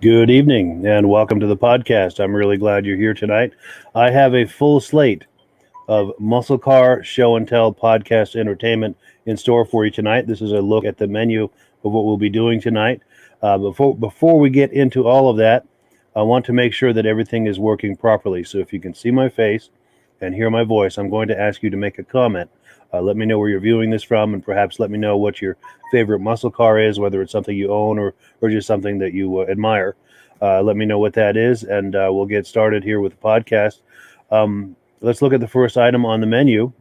Good evening and welcome to the podcast. I'm really glad you're here tonight. I have a full slate of muscle car show and tell podcast entertainment in store for you tonight. This is a look at the menu of what we'll be doing tonight. Before we get into all of that, I want to make sure that everything is working properly. So if you can see my face and hear my voice, I'm going to ask you to make a comment. Let me know where you're viewing this from, and perhaps let me know what your favorite muscle car is, whether it's something you own or just something that you admire. Let me know what that is, and we'll get started here with the podcast. Let's look at the first item on the menu.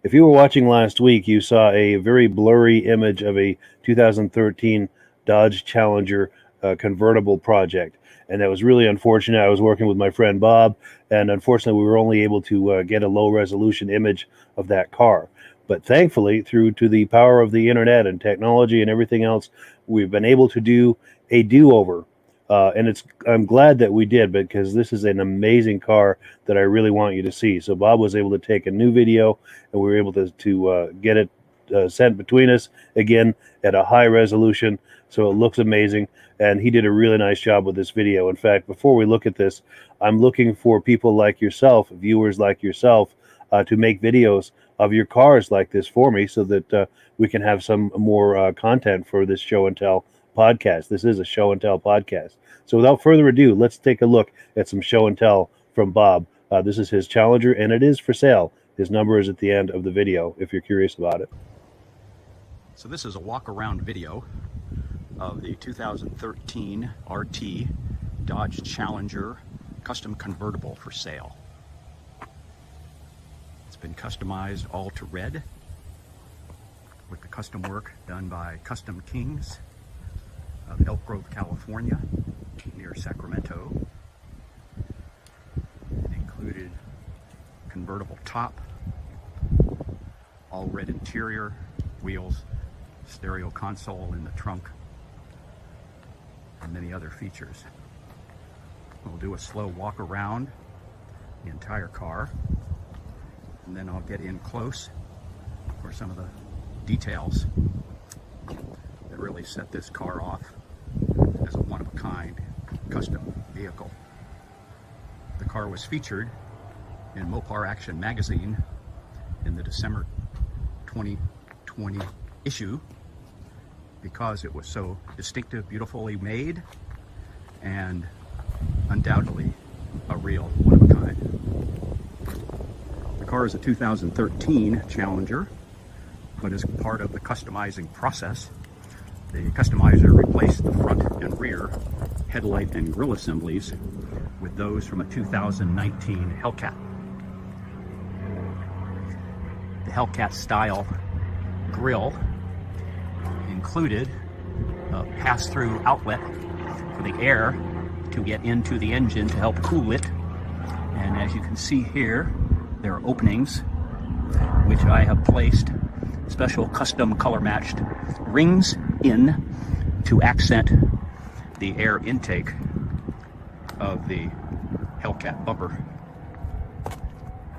If you were watching last week, you saw a very blurry image of a 2013 Dodge Challenger convertible project. And that was really unfortunate. I was working with my friend Bob, and unfortunately, we were only able to get a low-resolution image of that car. But thankfully, through to the power of the internet and technology and everything else, we've been able to do a do-over. And I'm glad that we did, because this is an amazing car that I really want you to see. So Bob was able to take a new video, and we were able to get it sent between us again at a high resolution. So it looks amazing. And he did a really nice job with this video. In fact, before we look at this, I'm looking for people like yourself, viewers like yourself, to make videos of your cars like this for me, so that we can have some more content for this show and tell podcast. This is a show and tell podcast. So without further ado, let's take a look at some show and tell from Bob. This is his Challenger, and it is for sale. His number is at the end of the video if you're curious about it. So this is a walk around video of the 2013 RT Dodge Challenger custom convertible for sale. It's been customized all to red with the custom work done by Custom Kings of Elk Grove, California, near Sacramento. It included convertible top, all red interior, wheels, stereo console in the trunk, and many other features. We'll do a slow walk around the entire car, and then I'll get in close for some of the details that really set this car off as a one-of-a-kind custom vehicle. The car was featured in Mopar Action magazine in the December 2020 issue because it was so distinctive, beautifully made, and undoubtedly a real one-of-a-kind. The car is a 2013 Challenger, but as part of the customizing process, the customizer replaced the front and rear headlight and grille assemblies with those from a 2019 Hellcat. The Hellcat style grille included a pass-through outlet for the air to get into the engine to help cool it. And as you can see here, there are openings which I have placed special custom color-matched rings in to accent the air intake of the Hellcat bumper.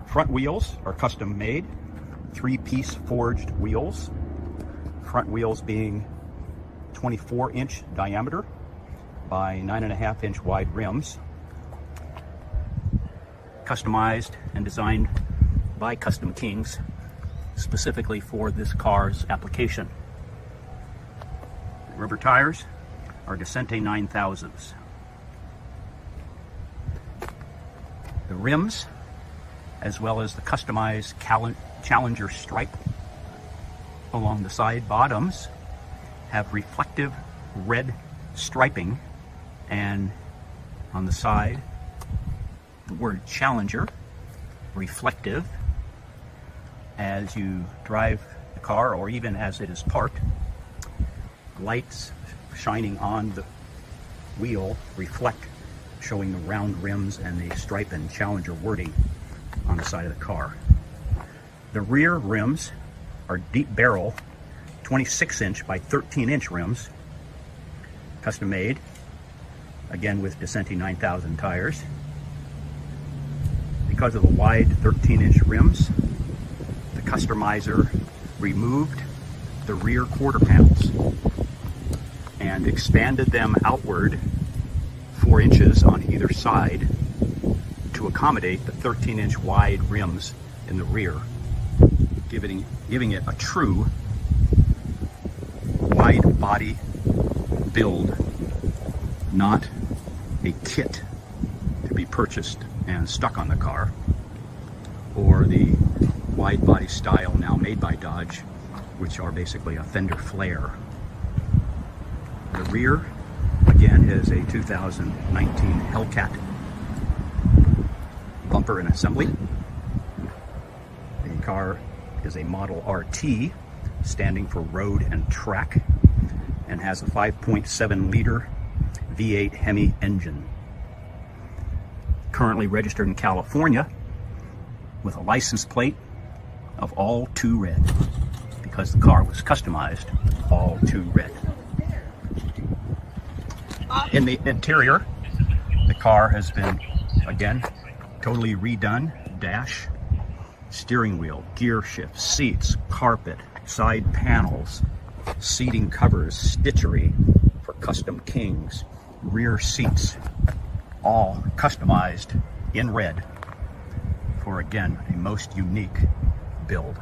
Front wheels are custom made, 3-piece forged wheels. Front wheels being 24-inch diameter by 9.5-inch wide rims. Customized and designed by Custom Kings specifically for this car's application. Rubber tires are Descente 9000s. The rims, as well as the customized Challenger stripe along the side bottoms, have reflective red striping, and on the side the word Challenger, reflective, as you drive the car or even as it is parked. Lights shining on the wheel reflect, showing the round rims and the stripe and Challenger wording on the side of the car. The rear rims are deep barrel 26-inch by 13-inch rims, custom made, again with Descente 9000 tires. Because of the wide 13-inch rims, the customizer removed the rear quarter panels. and expanded them outward 4 inches on either side to accommodate the 13-inch wide rims in the rear, giving it a true wide body build, not a kit to be purchased and stuck on the car, or the wide body style now made by Dodge, which are basically a fender flare. The rear, again, is a 2019 Hellcat bumper and assembly. The car is a Model RT, standing for road and track, and has a 5.7 liter V8 Hemi engine. Currently registered in California with a license plate of all 2 red, because the car was customized all 2 red. In the interior, the car has been, again, totally redone. Dash, steering wheel, gear shift, seats, carpet, side panels, seating covers, stitchery for custom kings, rear seats, all customized in red for, again, a most unique build.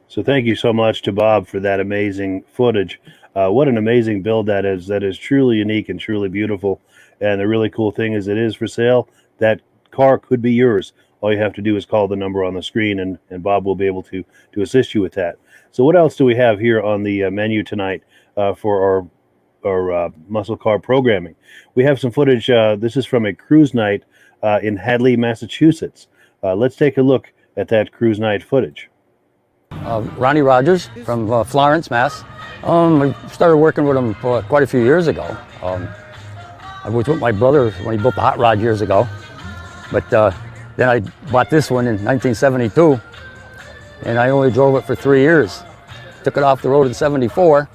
So thank you so much to Bob for that amazing footage. What an amazing build that is. That is truly unique and truly beautiful. And the really cool thing is it is for sale. That car could be yours. All you have to do is call the number on the screen, and Bob will be able to assist you with that. So what else do we have here on the menu tonight for our muscle car programming? We have some footage. This is from a cruise night in Hadley, Massachusetts. Let's take a look at that cruise night footage. Ronnie Rogers from Florence, Mass. I started working with him quite a few years ago. I was with my brother when he built the hot rod years ago. But then I bought this one in 1972, and I only drove it for 3 years. Took it off the road in '74,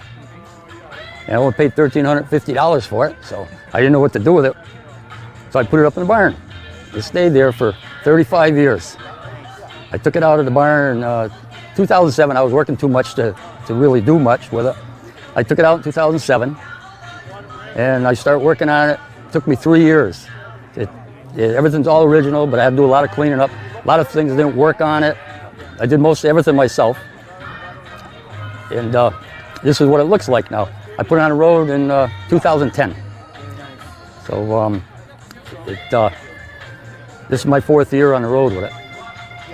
and I only paid $1,350 for it, so I didn't know what to do with it. So I put it up in the barn. It stayed there for 35 years. I took it out of the barn in 2007. I was working too much to really do much with it. I took it out in 2007, and I started working on it. It took me 3 years. Everything's all original, but I had to do a lot of cleaning up. A lot of things didn't work on it. I did most everything myself. And this is what it looks like now. I put it on the road in 2010. So this is my 4th year on the road with it.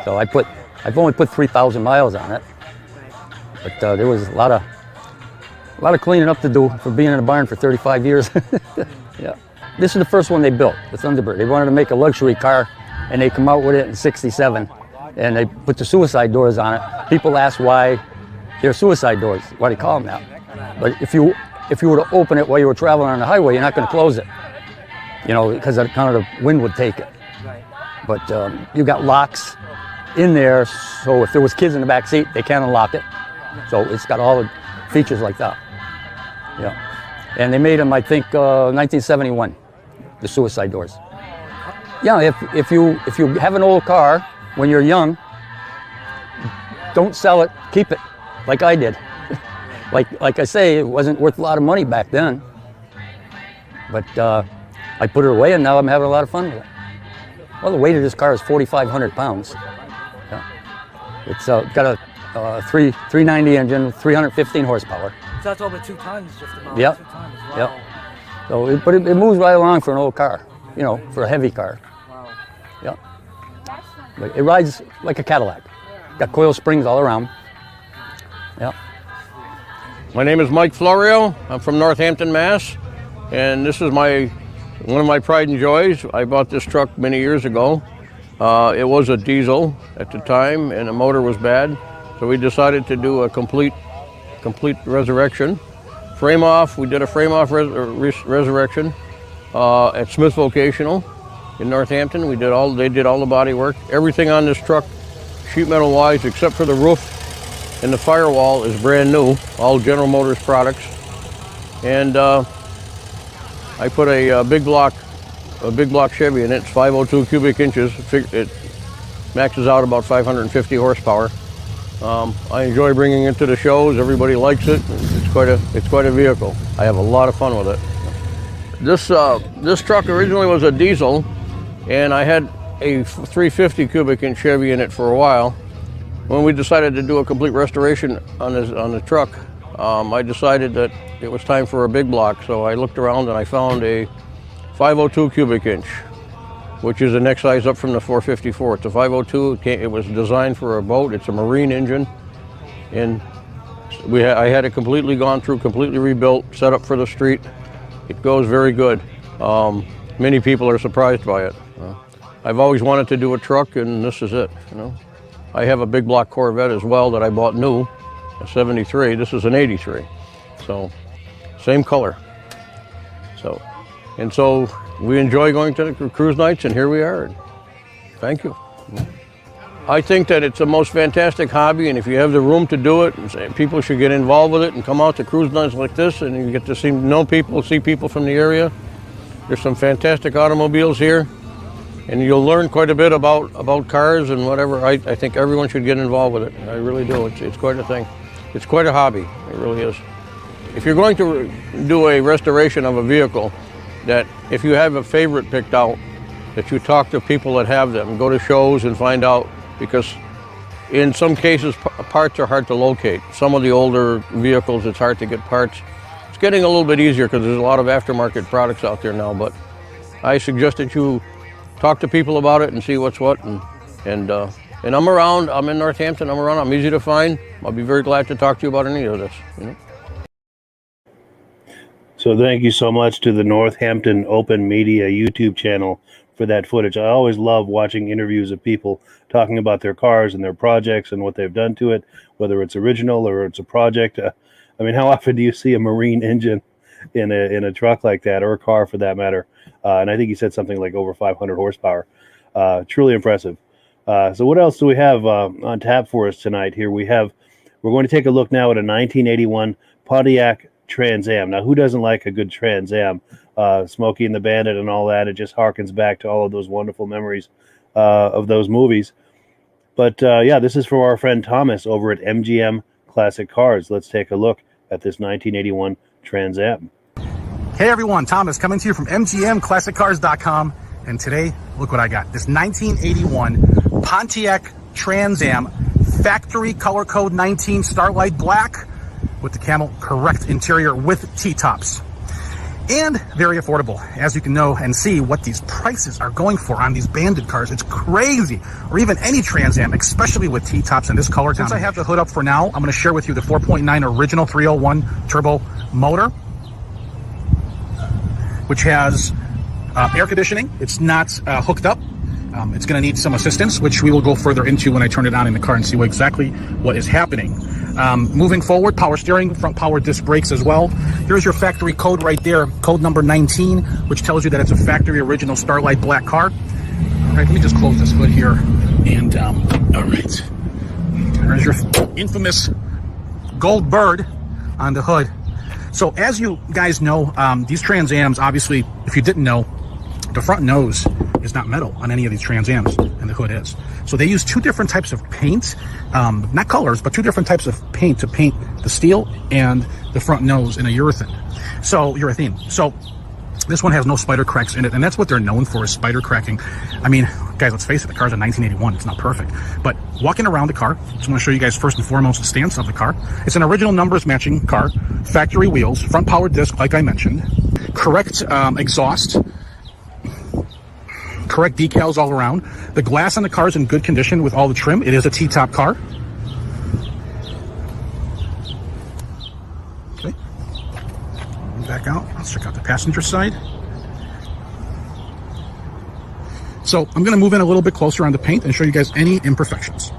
So I've only put 3,000 miles on it. But there was a lot of cleaning up to do for being in a barn for 35 years. Yeah. This is the first one they built, the Thunderbird. They wanted to make a luxury car, and they come out with it in '67, and they put the suicide doors on it. People ask why they're suicide doors, why they call them that. But if you were to open it while you were traveling on the highway, you're not going to close it, you know, because kind of the wind would take it. But you got locks in there, so if there was kids in the back seat, they can't unlock it. So it's got all the features like that. Yeah, and they made them, I think, 1971. The suicide doors. Yeah, if you have an old car when you're young, don't sell it, keep it, like I did. like I say, it wasn't worth a lot of money back then. But I put it away, and now I'm having a lot of fun with it. Well, the weight of this car is 4,500 pounds. Yeah. It's got a 390 engine, 315 horsepower. So that's over 2 tons, just about. Yep. 2 tons. Wow. Yep. So, it moves right along for an old car, you know, for a heavy car. Wow. Yeah. But it rides like a Cadillac. Got coil springs all around. Yeah. My name is Mike Florio. I'm from Northampton, Mass. And this is one of my pride and joys. I bought this truck many years ago. It was a diesel at the time, and the motor was bad. So we decided to do a complete resurrection. Frame off, we did a frame off resurrection at Smith Vocational in Northampton. They did all the body work. Everything on this truck, sheet metal wise, except for the roof and the firewall, is brand new. All General Motors products. and I put a big block Chevy in it. It's 502 cubic inches. It maxes out about 550 horsepower. I enjoy bringing it to the shows. Everybody likes it. It's quite a vehicle. I have a lot of fun with it. This truck originally was a diesel, and I had a 350 cubic inch Chevy in it for a while. When we decided to do a complete restoration on the truck, I decided that it was time for a big block. So I looked around and I found a 502 cubic inch, which is the next size up from the 454. It's a 502. It was designed for a boat. It's a marine engine, and I had it completely gone through, completely rebuilt, set up for the street. It goes very good. Many people are surprised by it. I've always wanted to do a truck, and this is it. I have a big block Corvette as well that I bought new, a 73. This is an 83, so same color. So we enjoy going to the cruise nights, and here we are. Thank you. I think that it's the most fantastic hobby, and if you have the room to do it, people should get involved with it and come out to cruise nights like this, and you get to know people, see people from the area. There's some fantastic automobiles here, and you'll learn quite a bit about cars and whatever. I think everyone should get involved with it. I really do. It's quite a thing. It's quite a hobby. It really is. If you're going to do a restoration of a vehicle, that if you have a favorite picked out, that you talk to people that have them, go to shows and find out, because in some cases parts are hard to locate. Some of the older vehicles, it's hard to get parts. It's getting a little bit easier because there's a lot of aftermarket products out there now, but I suggest that you talk to people about it and see what's what. And I'm around. I'm in Northampton. I'm around. I'm easy to find. I'll be very glad to talk to you about any of this. So thank you so much to the Northampton Open Media YouTube channel for that footage. I always love watching interviews of people talking about their cars and their projects and what they've done to it, whether it's original or it's a project. I mean, how often do you see a marine engine in a truck like that, or a car for that matter? And I think you said something like over 500 horsepower. Truly impressive. So what else do we have on tap for us tonight? Here we're going to take a look now at a 1981 Pontiac Trans Am. Now, who doesn't like a good Trans Am? Smokey and the Bandit and all that. It just harkens back to all of those wonderful memories of those movies. But yeah, this is for our friend Thomas over at MGM Classic Cars. Let's take a look at this 1981 Trans Am. Hey everyone, Thomas coming to you from MGMClassicCars.com, and today, look what I got. This 1981 Pontiac Trans Am, factory color code 19 Starlight Black with the camel correct interior with T-tops. And very affordable, as you can know and see what these prices are going for on these Bandit cars. It's crazy, or even any Trans Am, especially with T-tops in this color. Since I have the hood up for now, I'm going to share with you the 4.9 original 301 turbo motor, which has air conditioning. It's not hooked up. It's going to need some assistance, which we will go further into when I turn it on in the car and see exactly what is happening. Moving forward, power steering, front power disc brakes as well. Here's your factory code right there, code number 19, which tells you that it's a factory original Starlight Black car. All right, let me just close this hood here. And, all right. There's your infamous gold bird on the hood. So as you guys know, these Trans Ams, obviously, if you didn't know, the front nose is not metal on any of these Trans Ams, and the hood is. So they use two different types of paint, not colors, but two different types of paint to paint the steel and the front nose in a urethane. So this one has no spider cracks in it, and that's what they're known for, is spider cracking. I mean, guys, let's face it, the car's a 1981. It's not perfect. But walking around the car, just want to show you guys first and foremost the stance of the car. It's an original numbers matching car, factory wheels, front power disc, like I mentioned, correct exhaust, correct decals all around. The glass on the car is in good condition with all the trim. It is a T-top car. Okay. Back out. Let's check out the passenger side. So I'm going to move in a little bit closer on the paint and show you guys any imperfections.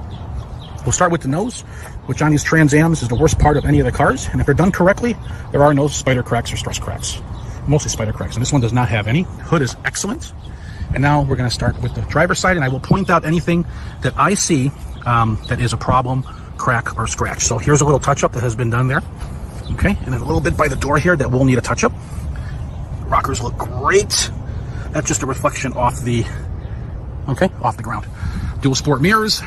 We'll start with the nose, which on these Trans Ams is the worst part of any of the cars. And if they're done correctly, there are no spider cracks or stress cracks. Mostly spider cracks. And this one does not have any. Hood is excellent. And now we're going to start with the driver's side, and I will point out anything that I see that is a problem, crack, or scratch. So here's a little touch-up that has been done there. Okay, and then a little bit by the door here that will need a touch-up. Rockers look great. That's just a reflection off the, off the ground. Dual sport mirrors.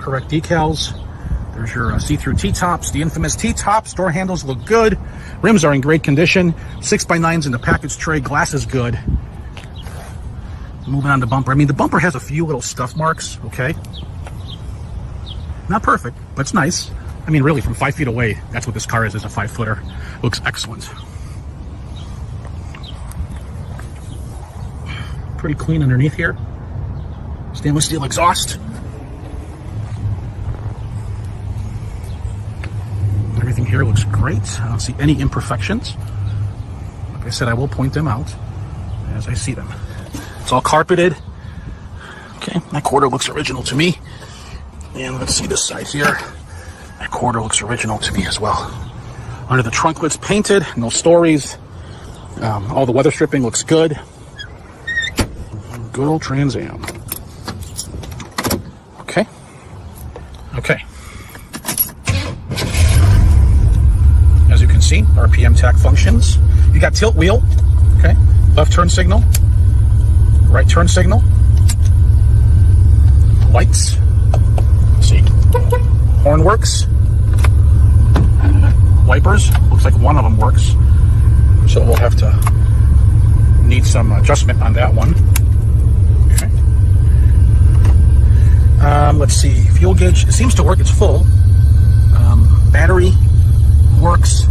Correct decals. There's your see-through T-tops, the infamous T-tops. Door handles look good. Rims are in great condition. 6x9s in the package tray. Glass is good. Moving on to bumper. I mean, the bumper has a few little scuff marks, okay? Not perfect, but it's nice. I mean, really, from 5 feet away, that's what this car is a 5-footer. Looks excellent. Pretty clean underneath here. Stainless steel exhaust. Everything here looks great. I don't see any imperfections. Like I said, I will point them out as I see them. It's all carpeted. Okay, that quarter looks original to me. And let's see this side here. That quarter looks original to me as well. Under the trunklets painted, no stories. All the weather stripping looks good. Good old Trans Am. Okay. Okay. As you can see, RPM tach functions. You got tilt wheel. Okay. Left turn signal. Right turn signal. Lights. Let's see. Horn works. Wipers. Looks like one of them works. So we'll have to need some adjustment on that one. Okay. Let's see. Fuel gauge. It seems to work. It's full. Battery works.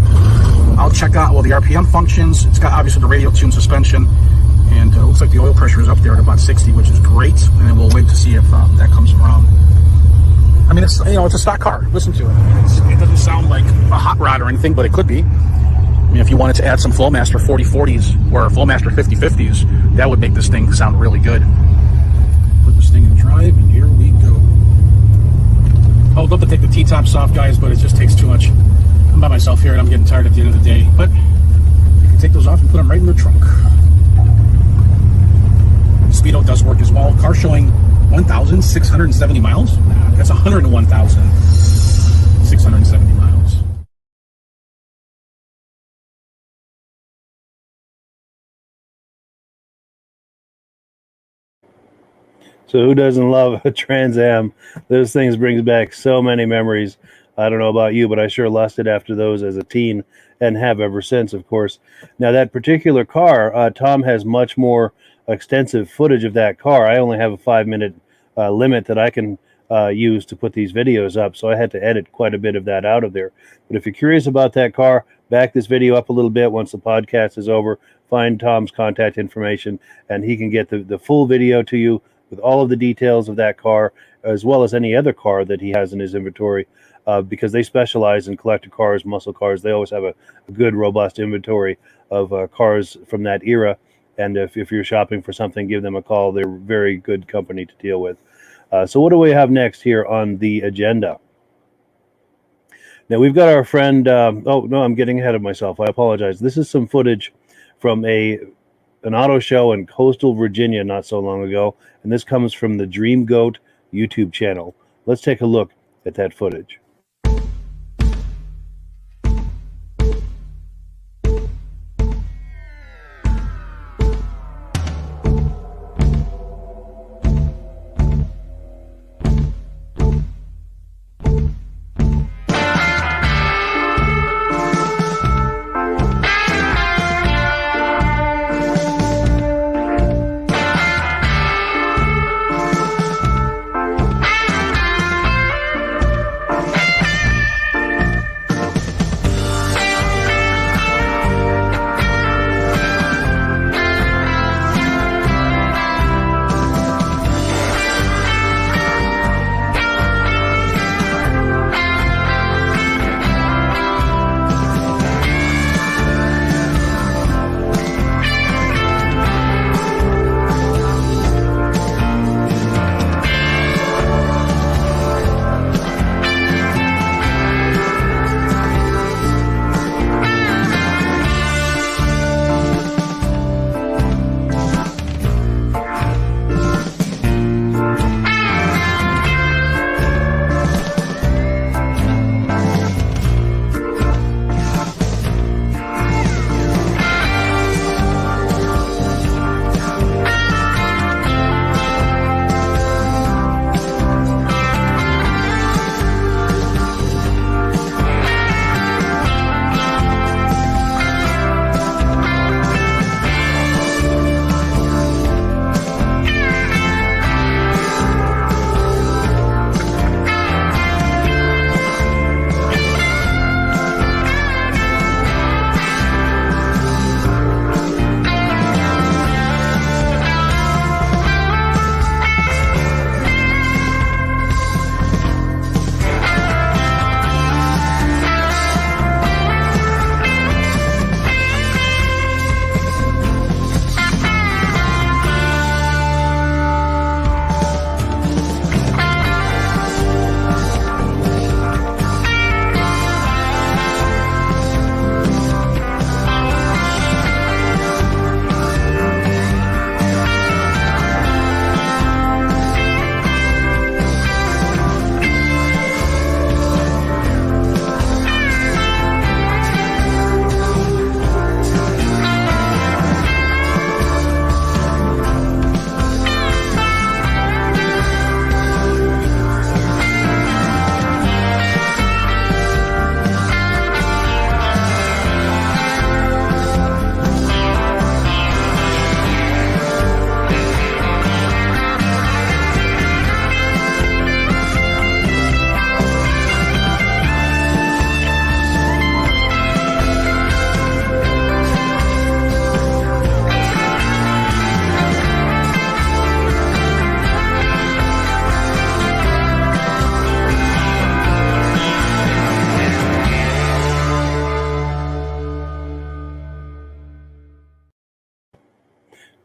I'll check out all the RPM functions. It's got obviously the radial tune suspension. And looks like the oil pressure is up there at about 60, which is great. And then we'll wait to see if that comes around. I mean, it's it's a stock car. Listen to it. It doesn't sound like a hot rod or anything, but it could be. I mean, if you wanted to add some Flowmaster 4040s or Flowmaster 5050s, that would make this thing sound really good. Put this thing in drive, and here we go. I would love to take the T-tops off, guys, but it just takes too much. I'm by myself here, and I'm getting tired at the end of the day. But you can take those off and put them right in the trunk. Speedo does work as well. Car showing 1,670 miles. That's 101,670 miles. So who doesn't love a Trans Am? Those things brings back so many memories. I don't know about you, but I sure lusted after those as a teen and have ever since, of course. Now, that particular car, Tom has much more extensive footage of that car. I only have a 5-minute limit that I can use to put these videos up, so I had to edit quite a bit of that out of there. But if you're curious about that car, back this video up a little bit once the podcast is over, find Tom's contact information, and he can get the full video to you with all of the details of that car, as well as any other car that he has in his inventory, because they specialize in collector cars, muscle cars. They always have a good, robust inventory of cars from that era. And if you're shopping for something, give them a call. They're very good company to deal with. So what do we have next here on the agenda? Now, we've got our friend... oh, no, I'm getting ahead of myself. I apologize. This is some footage from an auto show in coastal Virginia not so long ago. And this comes from the Dream Goat YouTube channel. Let's take a look at that footage.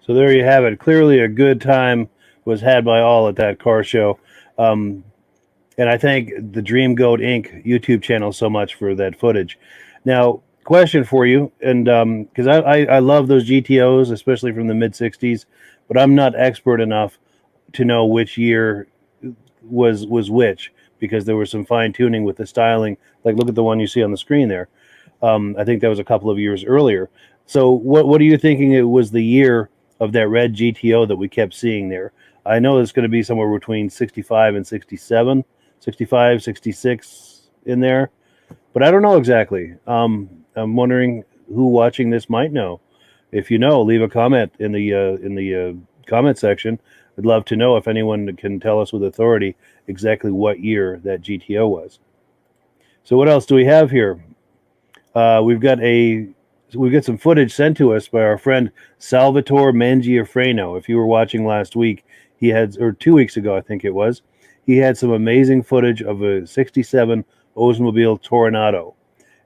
So there you have it. Clearly a good time was had by all at that car show. And I thank the Dream Goat Inc. YouTube channel so much for that footage. Now, question for you, and because I love those GTOs, especially from the mid-'60s, but I'm not expert enough to know which year was which, because there was some fine-tuning with the styling. Like, look at the one you see on the screen there. I think that was a couple of years earlier. So what are you thinking it was the year of that red GTO that we kept seeing there? I know it's going to be somewhere between 65 and 67, 65, 66 in there, but I don't know exactly. I'm wondering who watching this might know. If you know, leave a comment in the comment section. I'd love to know if anyone can tell us with authority exactly what year that GTO was. So what else do we have here? We've got some footage sent to us by our friend Salvatore Mangiafreno. If you were watching last week, he had, or 2 weeks ago, I think it was, he had some amazing footage of a 67 Oldsmobile Toronado.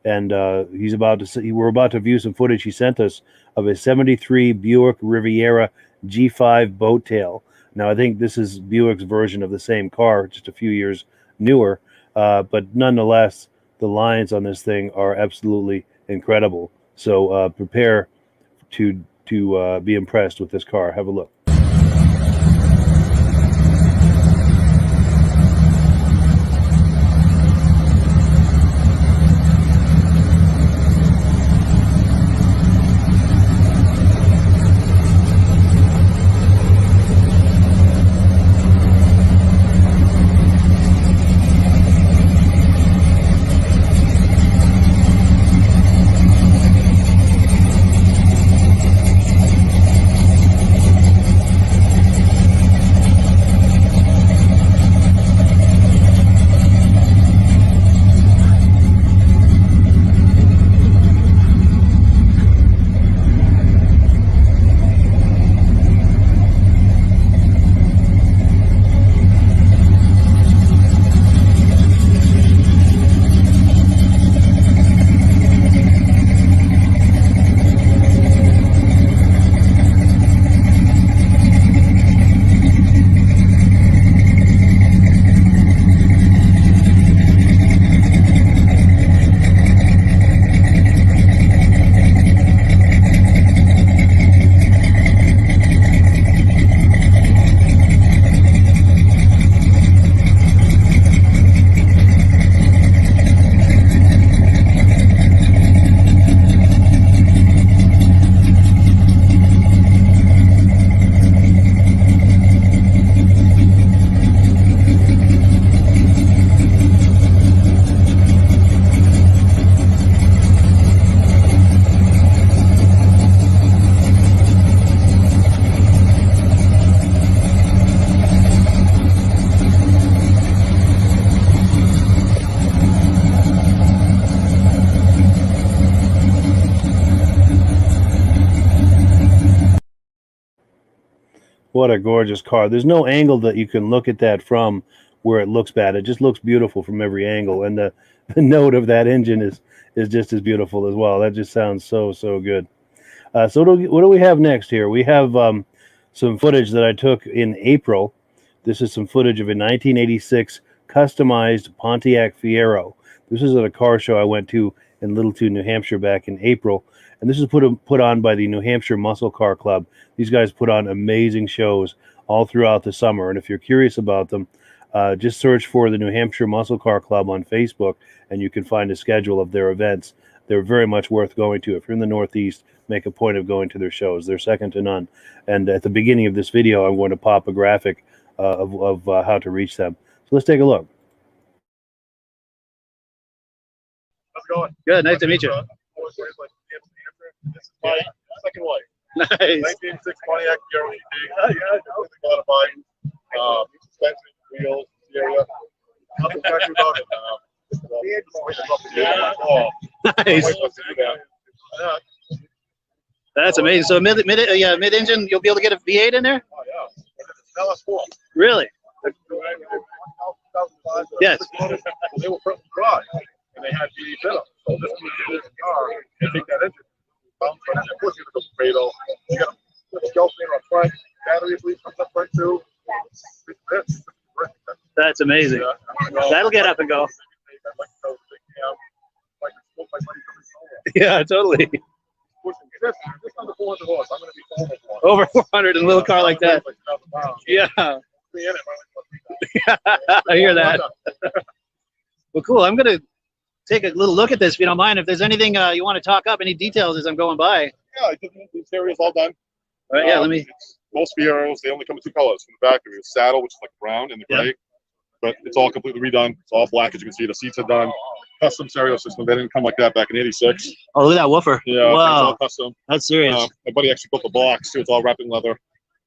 And we're about to view some footage he sent us of a 73 Buick Riviera G5 boat tail. Now, I think this is Buick's version of the same car, just a few years newer. But nonetheless, the lines on this thing are absolutely incredible. So prepare to be impressed with this car. Have a look. What a gorgeous car. There's no angle that you can look at that from where it looks bad. It just looks beautiful from every angle. And the note of that engine is just as beautiful as well. That just sounds so good. So what do we have next here? We have some footage that I took in April. This is some footage of a 1986 customized Pontiac Fiero. This is at a car show I went to in Littleton, New Hampshire back in April. And this is put on by the New Hampshire Muscle Car Club. These guys put on amazing shows all throughout the summer. And if you're curious about them, just search for the New Hampshire Muscle Car Club on Facebook, and you can find a schedule of their events. They're very much worth going to. If you're in the Northeast, make a point of going to their shows. They're second to none. And at the beginning of this video, I'm going to pop a graphic of how to reach them. So let's take a look. How's it going? Good, nice to meet you. This is my second wife. Nice. 1986 Pontiac Fiero GT. Modified. Suspension, wheels, area. Nothing special about it. Nice. That's amazing. So mid-engine, you'll be able to get a V8 in there? Oh yeah. LS4. Really? Yes. They were front and dry, and they had V8 in them. So this car, they take that engine. Of course, you got the Fredo. You got a Skelton or That's amazing. That'll get up and go. Yeah, totally. Over 400 in a little car like that. Yeah. I hear that. Well, cool. I'm going to take a little look at this, if you don't mind. If there's anything you want to talk up, any details as I'm going by. Yeah, I think the interior's all done. All right, yeah, let me. Most Fieros, they only come in 2 colors from the factory. The saddle, which is like brown, and the gray. But it's all completely redone. It's all black, as you can see. The seats are done. Custom stereo system. They didn't come like that back in '86. Oh, look at that woofer. Yeah, wow. it's all custom. That's serious. My buddy actually built the box, too. It's all wrapped in leather.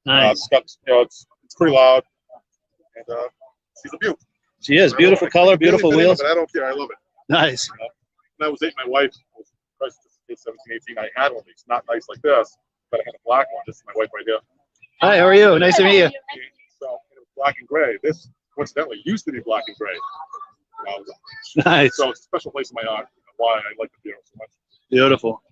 Nice. It's got, it's pretty loud. And she's a beaut. She is. Beautiful color, beautiful wheels. But I don't care. I love it. Nice. When I was dating my wife, 17, 18, I had one of these. Not nice like this, but I had a black one. This is my wife right here. Hi, how are you? Nice to meet you. So it was black and gray. This, coincidentally, used to be black and gray. Nice. So it's a special place in my heart. Why I like the Fiero so much. Beautiful.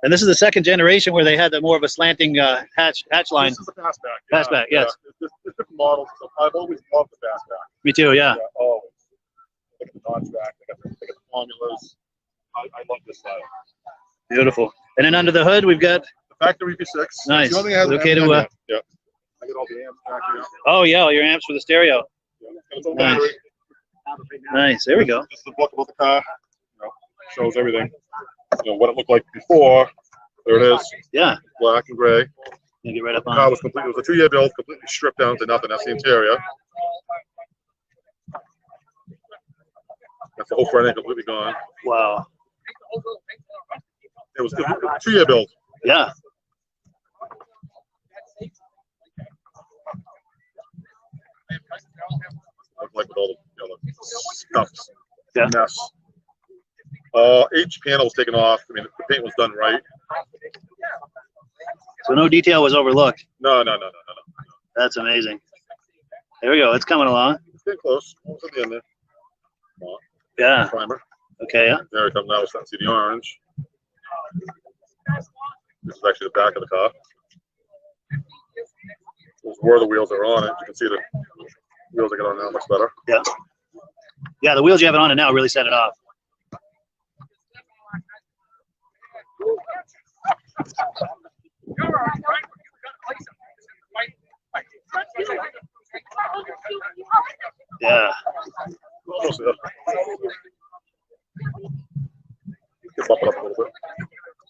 And this is the second generation where they had the more of a slanting hatch line. This is a fastback. Fastback, yes. There's different models. So I've always loved the fastback. Me too, yeah. Always. Look at the non-track. They got the formulas. I love this style. Beautiful. And then under the hood, we've got the factory V6. Nice. The only thing I haven't Okay to yeah. I get all the amps back here. Oh yeah, all your amps for the stereo. Yeah. Nice. Nice. There we go. This is the book about the car. Shows everything. What it looked like before. There it is. Yeah. Black and gray. Get right up The on. car was complete. It was a 2-year build, completely stripped down to nothing. That's the interior. That's the whole front end completely gone. Wow. It was a 2-year build. Yeah. Like with all the stuffs, Yeah. mess. Each panel was taken off. I mean, the paint was done right. So no detail was overlooked. No. That's amazing. There we go. It's coming along. It's getting close. Almost at the end there. Come on. Yeah. Primer. Okay. Yeah. There it comes now. We're starting to see the orange. This is actually the back of the car. This is where the wheels are on it. You can see the wheels are getting on now much better. Yeah. Yeah. The wheels you have it on it now really set it off. Yeah. Almost there. Can bump it up a little bit.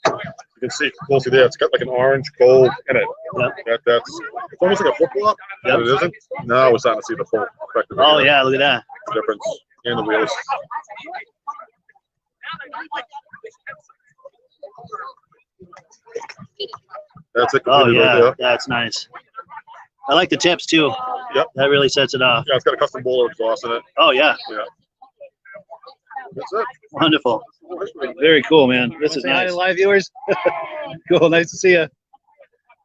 You can see closely there. It's got like an orange gold in it. Yep. That's it's almost like a flip flop, but it isn't. Now we're starting to see the full effect of it. Oh yeah, look at that. The difference in the wheels. That's it. Oh Completely yeah, right there. that's nice. I like the tips too. Yep. That really sets it off. Yeah, it's got a custom bowler exhaust in it. Oh yeah. Yeah. That's it. Wonderful. Very cool, man. This is nice. Live viewers. Cool. Nice to see you.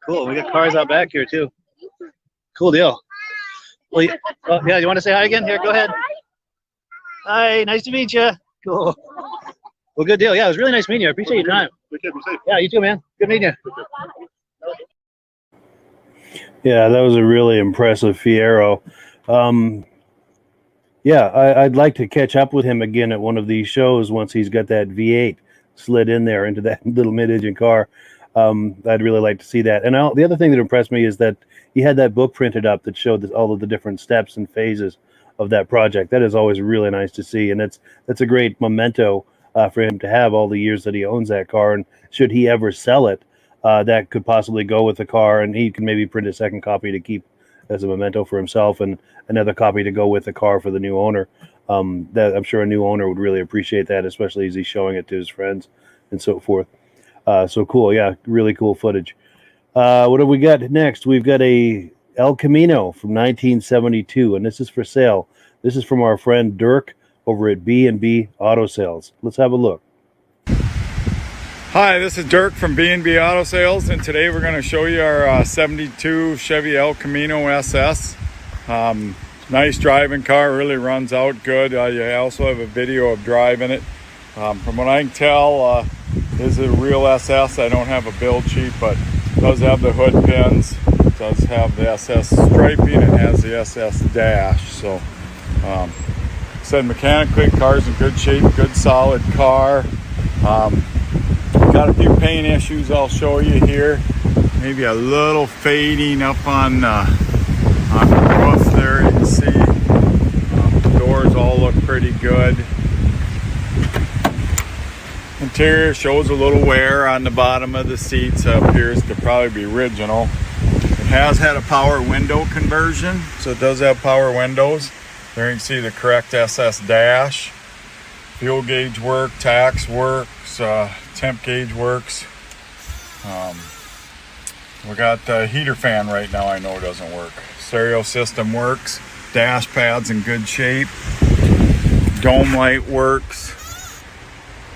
Cool. We got cars out back here too. Cool deal. Well, yeah. You want to say hi again? Here, go ahead. Hi. Nice to meet you. Cool. Well, good deal. Yeah, it was really nice meeting you. I appreciate your time. Yeah, you too, man. Good meeting you. Yeah, that was a really impressive Fiero. Yeah, I'd like to catch up with him again at one of these shows once he's got that V8 slid in there into that little mid-engine car. I'd really like to see that. And the other thing that impressed me is that he had that book printed up that showed all of the different steps and phases of that project. That is always really nice to see, and that's a great memento for him to have all the years that he owns that car. And should he ever sell it, that could possibly go with the car, and he can maybe print a second copy to keep as a memento for himself, and another copy to go with the car for the new owner. That I'm sure a new owner would really appreciate that, especially as he's showing it to his friends and so forth. So cool. Yeah, really cool footage. What have we got next? We've got a El Camino from 1972, and this is for sale. This is from our friend Dirk over at B&B Auto Sales. Let's have a look. Hi, this is Dirk from B&B Auto Sales, and today we're going to show you our 72 Chevy El Camino SS. Nice driving car, really runs out good. You also have a video of driving it. From what I can tell, this is a real SS. I don't have a build sheet, but it does have the hood pins. It does have the SS striping. It has the SS dash. So Said mechanically, car's in good shape, good solid car. Got a few paint issues I'll show you here. Maybe a little fading up on the roof there, you can see. The doors all look pretty good. Interior shows a little wear on the bottom of the seats. Appears to probably be original. It has had a power window conversion, so it does have power windows. There you can see the correct SS dash. Fuel gauge work, tax works, temp gauge works. We got the heater fan right now, I know doesn't work. Stereo system works. Dash pad's in good shape. Dome light works.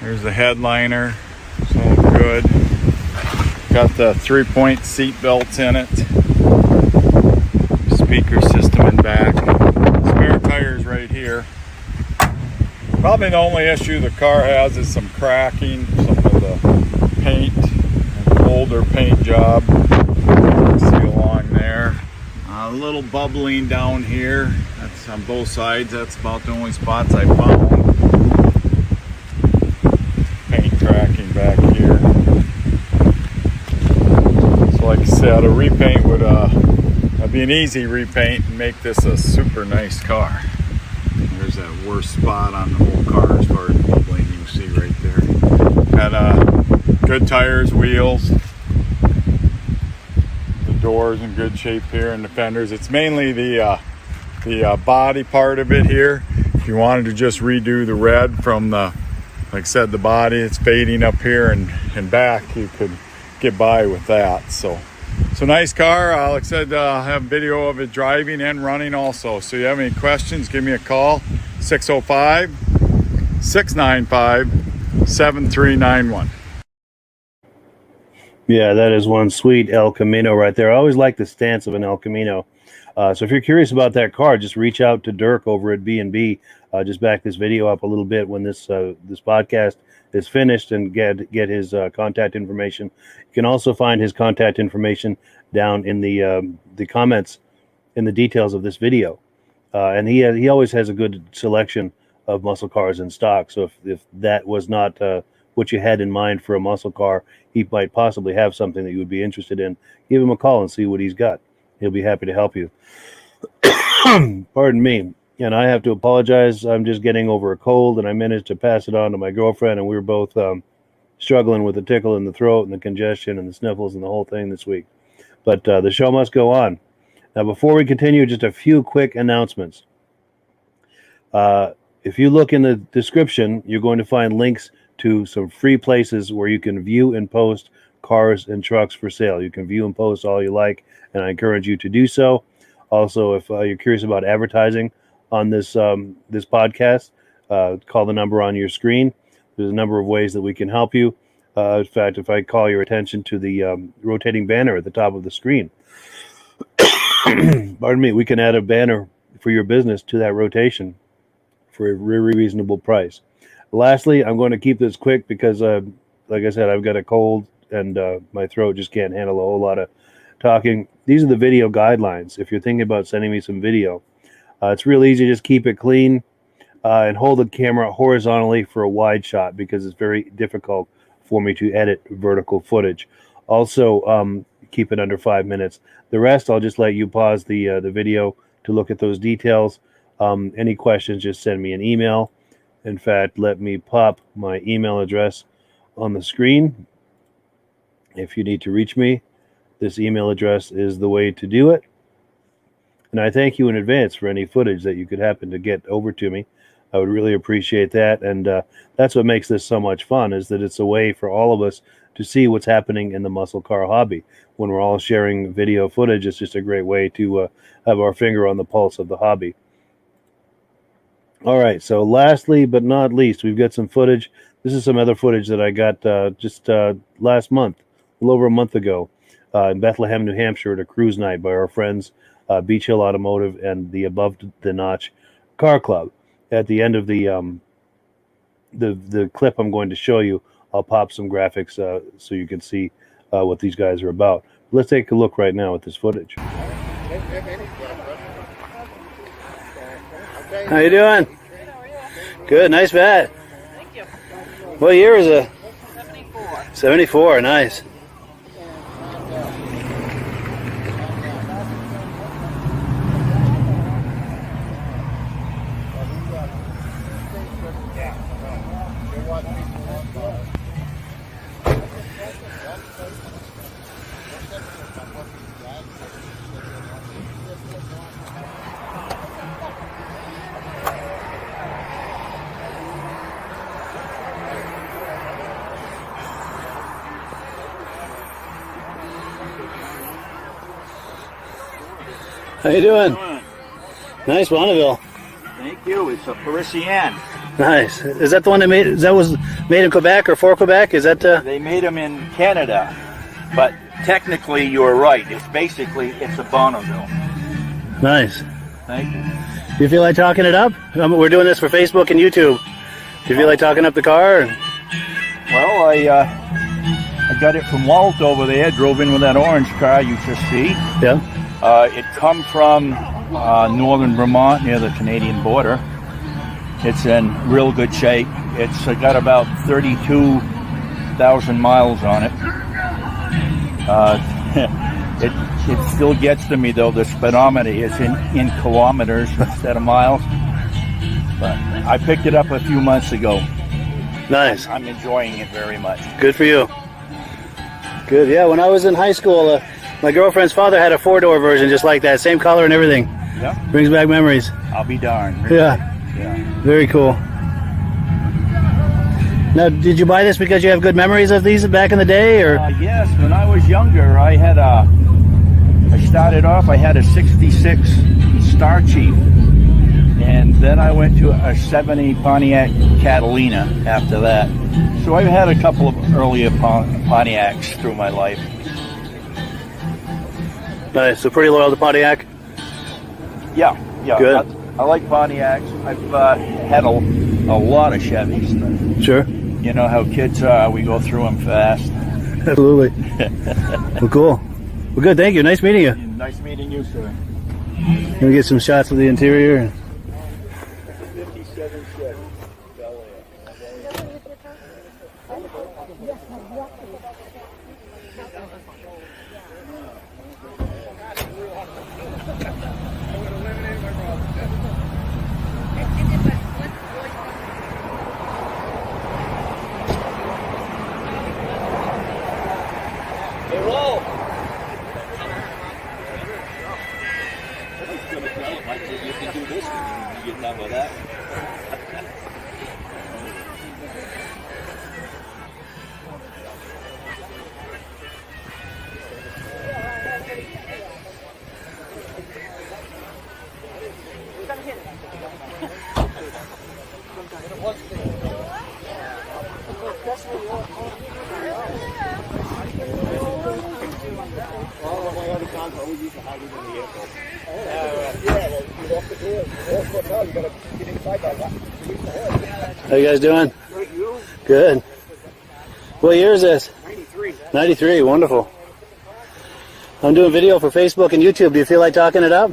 There's the headliner, it's all good. Got the 3-point seat belts in it. Speaker system in back. Spare tires right here. Probably the only issue the car has is some cracking, some of the paint, an older paint job. See along there. A little bubbling down here. That's on both sides. That's about the only spots I found. Cracking back here. So like I said, a repaint would be an easy repaint and make this a super nice car. There's that worst spot on the whole car as far as bubbling, you can see right there. Got good tires, wheels. The doors in good shape here and the fenders. It's mainly the body part of it here. If you wanted to just redo the red from the, like I said, the body, it's fading up here and back, you could get by with that. So nice car. Like I said, I have video of it driving and running also. So you have any questions, give me a call, 605-695-7391. Yeah, that is one sweet El Camino right there. I always like the stance of an El Camino. So if you're curious about that car, just reach out to Dirk over at B&B. Just back this video up a little bit when this podcast is finished and get his contact information. You can also find his contact information down in the comments in the details of this video. And he always has a good selection of muscle cars in stock. So if that was not what you had in mind for a muscle car, he might possibly have something that you would be interested in. Give him a call and see what he's got. He'll be happy to help you. Pardon me. And I have to apologize. I'm just getting over a cold, and I managed to pass it on to my girlfriend, and we were both struggling with the tickle in the throat and the congestion and the sniffles and the whole thing this week. But the show must go on. Now, before we continue, just a few quick announcements. If you look in the description, you're going to find links to some free places where you can view and post cars and trucks for sale. You can view and post all you like, and I encourage you to do so. Also, if you're curious about advertising on this podcast, call the number on your screen. There's a number of ways that we can help you. In fact, if I call your attention to the rotating banner at the top of the screen, pardon me, we can add a banner for your business to that rotation for a very reasonable price. Lastly, I'm going to keep this quick because, like I said, I've got a cold and my throat just can't handle a whole lot of talking. These are the video guidelines. If you're thinking about sending me some video, it's real easy. Just keep it clean and hold the camera horizontally for a wide shot because it's very difficult for me to edit vertical footage. Also, keep it under 5 minutes. The rest, I'll just let you pause the video to look at those details. Any questions, just send me an email. In fact, let me pop my email address on the screen. If you need to reach me, this email address is the way to do it. And I thank you in advance for any footage that you could happen to get over to me. I would really appreciate that. And that's what makes this so much fun, is that it's a way for all of us to see what's happening in the muscle car hobby. When we're all sharing video footage, it's just a great way to have our finger on the pulse of the hobby. All right, so lastly but not least, we've got some footage. This is some other footage that I got just last month, a little over a month ago, in Bethlehem, New Hampshire, at a cruise night by our friends Beach Hill Automotive and the Above the Notch Car Club. At the end of the clip I'm going to show you, I'll pop some graphics so you can see what these guys are about. Let's take a look right now at this footage. How you doing? Good, nice bat. Thank you. What year is it? 74. 74, nice. How you doing? Nice Bonneville. Thank you. It's a Parisienne. Nice. Is that the one that was made in Quebec or for Quebec? Is that They made them in Canada, but technically you're right. It's a Bonneville. Nice. Thank you. Do you feel like talking it up? We're doing this for Facebook and YouTube. Do you feel like talking up the car? Or? Well, I got it from Walt over there. Drove in with that orange car you just see. Yeah. It come from northern Vermont near the Canadian border. It's in real good shape. It's got about 32,000 miles on it. It still gets to me though, the speedometer is in kilometers instead of miles. But I picked it up a few months ago. Nice. I'm enjoying it very much. Good for you. Good, yeah. When I was in high school, my girlfriend's father had a 4-door version just like that, same color and everything. Yeah. Brings back memories. I'll be darned. Yeah. Very cool. Now, did you buy this because you have good memories of these back in the day, or? Yes, when I was younger, I started off, I had a 66 Star Chief, and then I went to a 70 Pontiac Catalina after that. So I've had a couple of earlier Pontiacs through my life. Nice, so pretty loyal to Pontiac? Yeah. Good. I like Pontiacs. I've had a lot of Chevys. Sure. You know how kids are, we go through them fast. Absolutely. Well, cool. Well, good, thank you. Nice meeting you. Nice meeting you, sir. Gonna get some shots of the interior. 57 Chevy. How you guys doing? Good. What year is this? 93. 93, wonderful. I'm doing video for Facebook and YouTube. Do you feel like talking it up?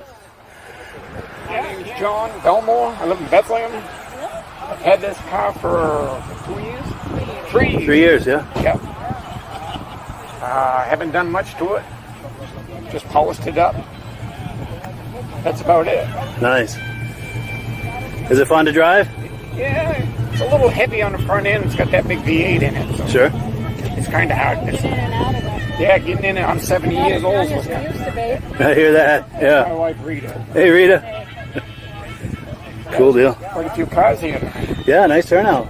My name is John Belmore. I live in Bethlehem. I've had this car for 2 years? 3 years. 3 years, yeah. Yep. Haven't done much to it. Just polished it up. That's about it. Nice. Is it fun to drive? Yeah, it's a little heavy on the front end. It's got that big V8 in it. So Sure. It's kind of hard. Yeah, getting in it. I'm 70 years old. So I hear that, yeah. my wife, Rita. Hey, Rita. Cool deal. Quite a few cars here tonight. Yeah, nice turnout.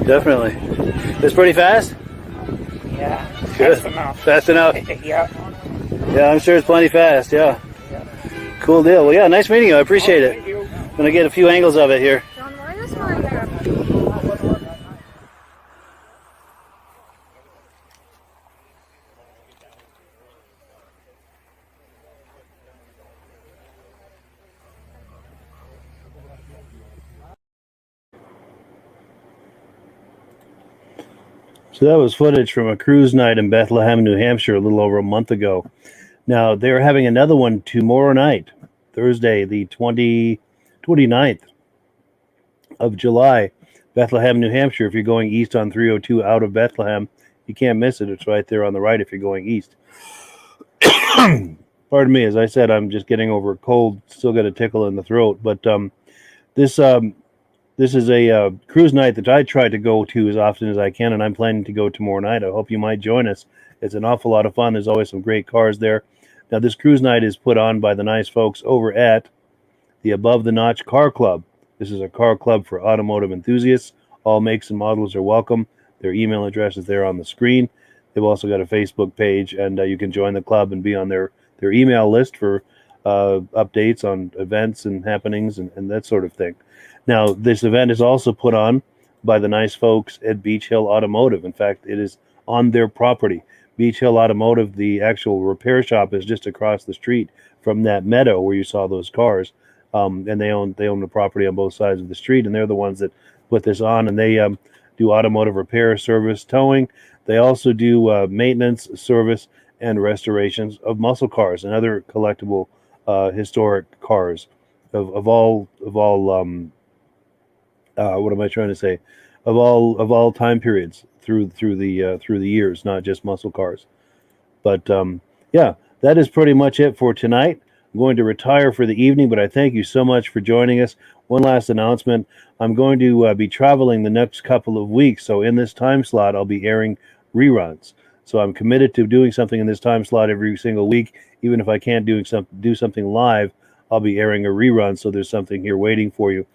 Definitely. It's pretty fast? Yeah, Good. fast enough. Fast enough. Yeah. Yeah, I'm sure it's plenty fast, yeah. Cool deal. Well, yeah, nice meeting you. I appreciate it. Thank you. I'm going to get a few angles of it here. So that was footage from a cruise night in Bethlehem, New Hampshire, a little over a month ago. Now, they're having another one tomorrow night, Thursday, the 28th 29th of July, Bethlehem, New Hampshire. If you're going east on 302 out of Bethlehem, you can't miss it. It's right there on the right if you're going east. Pardon me, as I said, I'm just getting over a cold. Still got a tickle in the throat. But this is a cruise night that I try to go to as often as I can, and I'm planning to go tomorrow night. I hope you might join us. It's an awful lot of fun. There's always some great cars there. Now, this cruise night is put on by the nice folks over at the Above the Notch Car Club. This is a car club for automotive enthusiasts. All makes and models are welcome. Their email address is there on the screen. They've also got a Facebook page, and you can join the club and be on their email list for updates on events and happenings and that sort of thing. Now, this event is also put on by the nice folks at Beach Hill Automotive. In fact, it is on their property. Beach Hill Automotive, the actual repair shop, is just across the street from that meadow where you saw those cars. And they own the property on both sides of the street, and they're the ones that put this on. And they do automotive repair, service, towing. They also do maintenance, service, and restorations of muscle cars and other collectible historic cars of all what am I trying to say? Of all time periods through the years, not just muscle cars. But yeah, that is pretty much it for tonight. I'm going to retire for the evening, but I thank you so much for joining us. One last announcement: I'm going to be traveling the next couple of weeks, so in this time slot, I'll be airing reruns. So I'm committed to doing something in this time slot every single week, even if I can't do something live. I'll be airing a rerun, so there's something here waiting for you.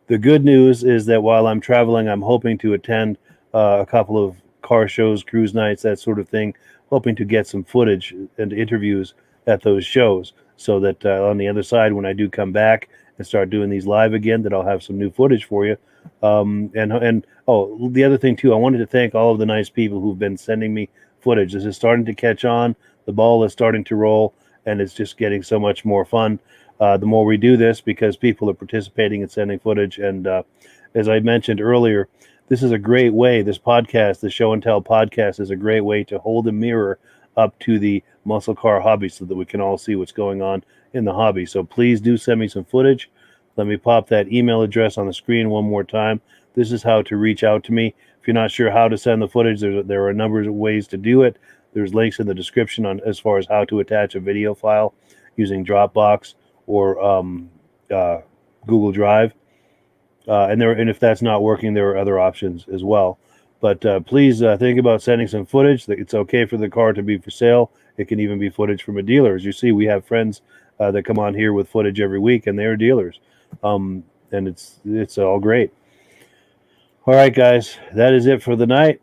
The good news is that while I'm traveling, I'm hoping to attend a couple of car shows, cruise nights, that sort of thing, hoping to get some footage and interviews at those shows so that on the other side, when I do come back and start doing these live again, that I'll have some new footage for you. And the other thing, too, I wanted to thank all of the nice people who've been sending me footage. This is starting to catch on. The ball is starting to roll, and it's just getting so much more fun. The more we do this, because people are participating and sending footage. And as I mentioned earlier, this is a great way. This podcast, the Show and Tell podcast, is a great way to hold a mirror up to the muscle car hobby so that we can all see what's going on in the hobby. So please do send me some footage. Let me pop that email address on the screen one more time. This is how to reach out to me. If you're not sure how to send the footage, there are a number of ways to do it. There's links in the description on as far as how to attach a video file using Dropbox or Google Drive. And if that's not working, there are other options as well. But please think about sending some footage. It's okay for the car to be for sale. It can even be footage from a dealer. As you see, we have friends that come on here with footage every week, and they're dealers. And it's all great. All right, guys, that is it for the night.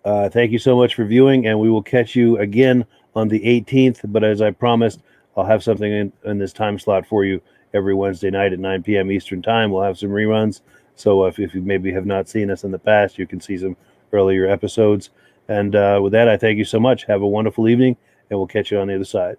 Thank you so much for viewing, and we will catch you again on the 18th. But as I promised, I'll have something in this time slot for you every Wednesday night at 9 p.m. Eastern Time. We'll have some reruns. So if you maybe have not seen us in the past, you can see some earlier episodes. And with that, I thank you so much. Have a wonderful evening, and we'll catch you on the other side.